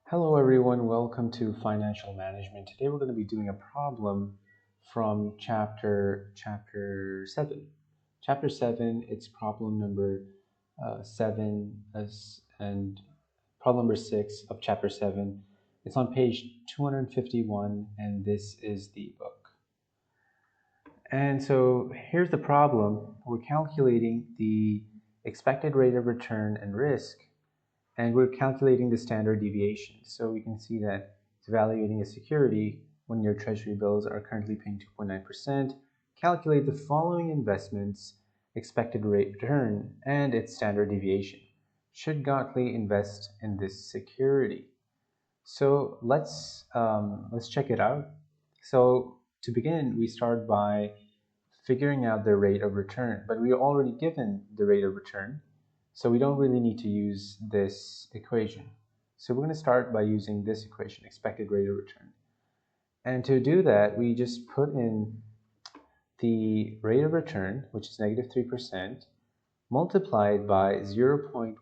Hello everyone, welcome to Financial Management. Today we're going to be doing a problem from chapter 7. Chapter 7, it's problem number 7 and problem number 6 of chapter 7. It's on page 251 and this is the book. And so here's the problem. We're calculating the expected rate of return and risk, and we're calculating the standard deviation. So we can see that it's evaluating a security when your treasury bills are currently paying 2.9%. Calculate the following investments, expected rate return, and its standard deviation. Should Gottlieb invest in this security? So let's check it out. So to begin, we start by figuring out the rate of return, but we are already given the rate of return. So we don't really need to use this equation. So we're going to start by using this equation, expected rate of return. And to do that, we just put in the rate of return, which is negative 3%, multiplied by 0.15,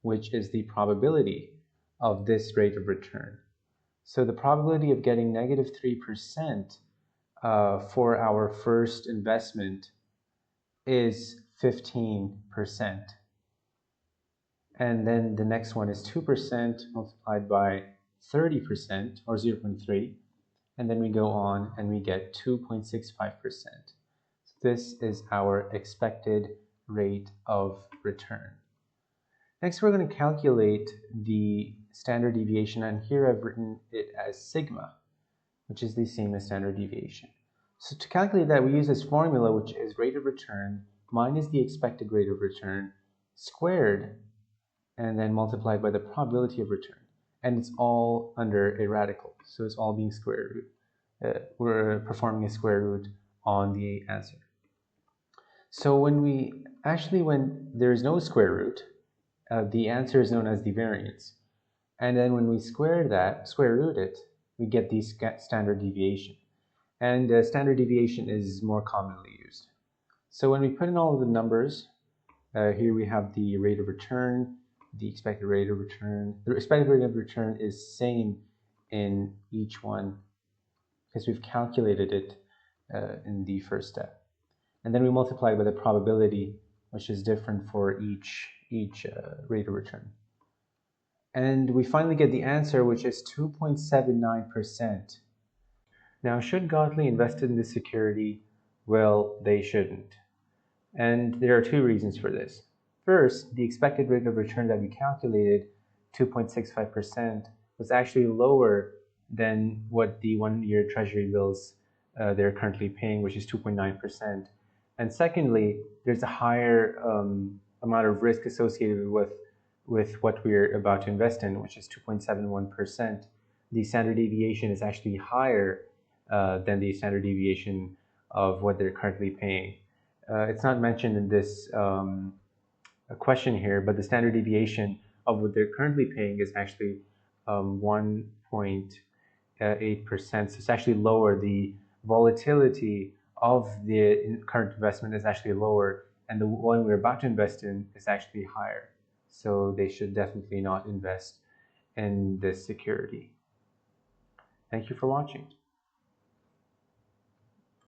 which is the probability of this rate of return. So the probability of getting negative 3% for our first investment is 15%. And then the next one is 2% multiplied by 30%, or 0.3. And then we go on and we get 2.65%. So this is our expected rate of return. Next, we're going to calculate the standard deviation, and here I've written it as sigma, which is the same as standard deviation. So to calculate that, we use this formula, which is rate of return minus the expected rate of return squared and then multiplied by the probability of return. And it's all under a radical, so it's all being square root. We're performing a square root on the answer. So when there is no square root, the answer is known as the variance. And then when we square root it, we get the standard deviation. And standard deviation is more commonly used. So when we put in all of the numbers, here we have the rate of return, the expected rate of return. The expected rate of return is same in each one because we've calculated it in the first step. And then we multiply by the probability, which is different for each rate of return. And we finally get the answer, which is 2.79%. Now, should Gottlieb invest in this security? Well, they shouldn't. And there are two reasons for this. First, the expected rate of return that we calculated, 2.65%, was actually lower than what the one-year treasury bills they're currently paying, which is 2.9%. And secondly, there's a higher amount of risk associated with what we're about to invest in, which is 2.71%. The standard deviation is actually higher than the standard deviation of what they're currently paying. It's not mentioned in this question here, but the standard deviation of what they're currently paying is actually 1.8%. So it's actually lower. The volatility of the current investment is actually lower, and the one we're about to invest in is actually higher. So they should definitely not invest in this security. Thank you for watching.